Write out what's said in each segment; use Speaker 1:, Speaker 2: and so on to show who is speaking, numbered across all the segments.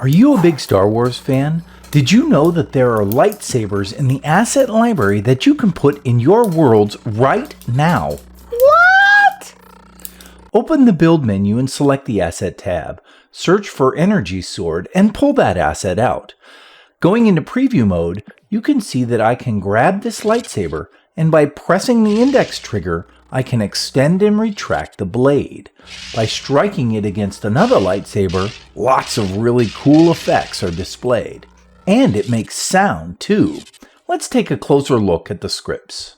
Speaker 1: Are you a big Star Wars fan? Did you know that there are lightsabers in the asset library that you can put in your worlds right now? What? Open the Build menu and select the Asset tab. Search for Energy Sword and pull that asset out. Going into Preview mode, you can see that I can grab this lightsaber, and by pressing the index trigger, I can extend and retract the blade. By striking it against another lightsaber, lots of really cool effects are displayed. And it makes sound too. Let's take a closer look at the scripts.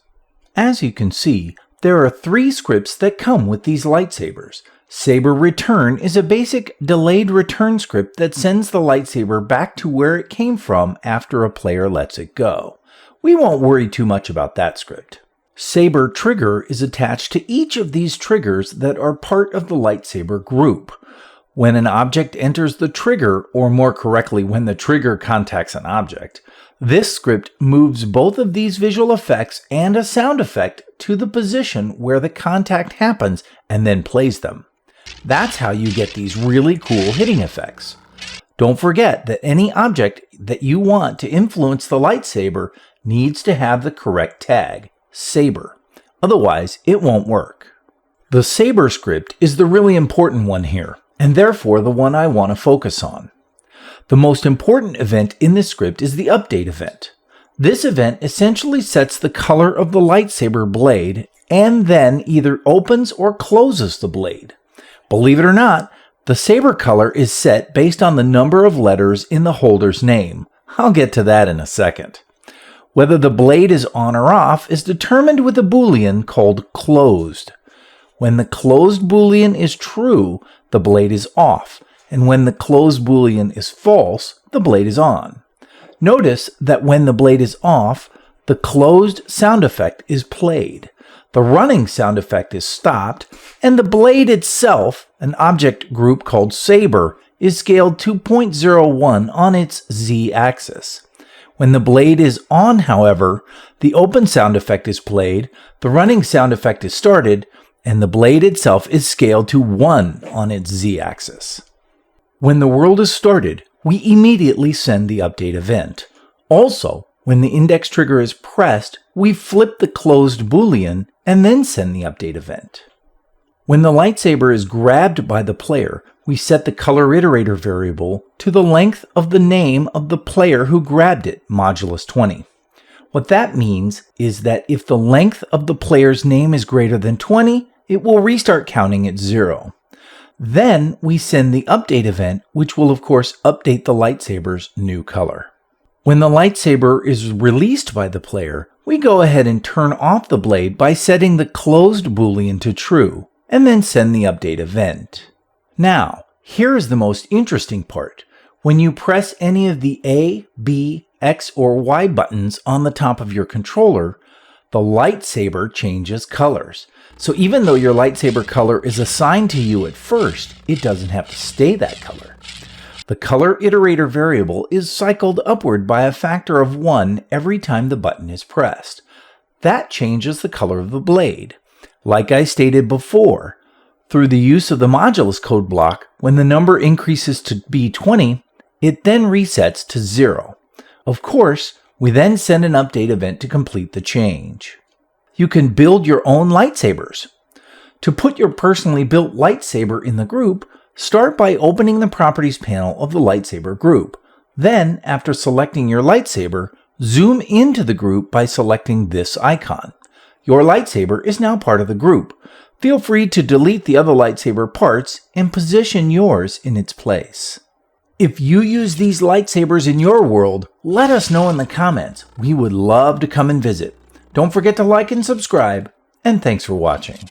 Speaker 1: As you can see, there are 3 scripts that come with these lightsabers. Saber Return is a basic delayed return script that sends the lightsaber back to where it came from after a player lets it go. We won't worry too much about that script. Saber Trigger is attached to each of these triggers that are part of the lightsaber group. When an object enters the trigger, or more correctly, when the trigger contacts an object, this script moves both of these visual effects and a sound effect to the position where the contact happens and then plays them. That's how you get these really cool hitting effects. Don't forget that any object that you want to influence the lightsaber needs to have the correct tag, Saber. Otherwise, it won't work. The Saber script is the really important one here, and therefore the one I want to focus on. The most important event in this script is the Update event. This event essentially sets the color of the lightsaber blade and then either opens or closes the blade. Believe it or not, the saber color is set based on the number of letters in the holder's name. I'll get to that in a second. Whether the blade is on or off is determined with a boolean called closed. When the closed boolean is true, the blade is off, and when the closed boolean is false, the blade is on. Notice that when the blade is off, the closed sound effect is played. The running sound effect is stopped, and the blade itself, an object group called Saber, is scaled to 0.01 on its z-axis. When the blade is on, however, the open sound effect is played, the running sound effect is started, and the blade itself is scaled to 1 on its z-axis. When the world is started, we immediately send the update event. Also, when the index trigger is pressed, we flip the closed boolean and then send the update event. When the lightsaber is grabbed by the player, we set the color iterator variable to the length of the name of the player who grabbed it, modulus 20. What that means is that if the length of the player's name is greater than 20, it will restart counting at 0. Then we send the update event, which will of course update the lightsaber's new color. When the lightsaber is released by the player, we go ahead and turn off the blade by setting the closed boolean to true, and then send the update event. Now, here is the most interesting part. When you press any of the A, B, X, or Y buttons on the top of your controller, the lightsaber changes colors. So even though your lightsaber color is assigned to you at first, it doesn't have to stay that color. The color iterator variable is cycled upward by a factor of 1 every time the button is pressed. That changes the color of the blade. Like I stated before, through the use of the modulus code block, when the number increases to be 20, it then resets to 0. Of course, we then send an update event to complete the change. You can build your own lightsabers. To put your personally built lightsaber in the group, start by opening the Properties panel of the lightsaber group. Then, after selecting your lightsaber, zoom into the group by selecting this icon. Your lightsaber is now part of the group. Feel free to delete the other lightsaber parts and position yours in its place. If you use these lightsabers in your world, let us know in the comments. We would love to come and visit. Don't forget to like and subscribe, and thanks for watching.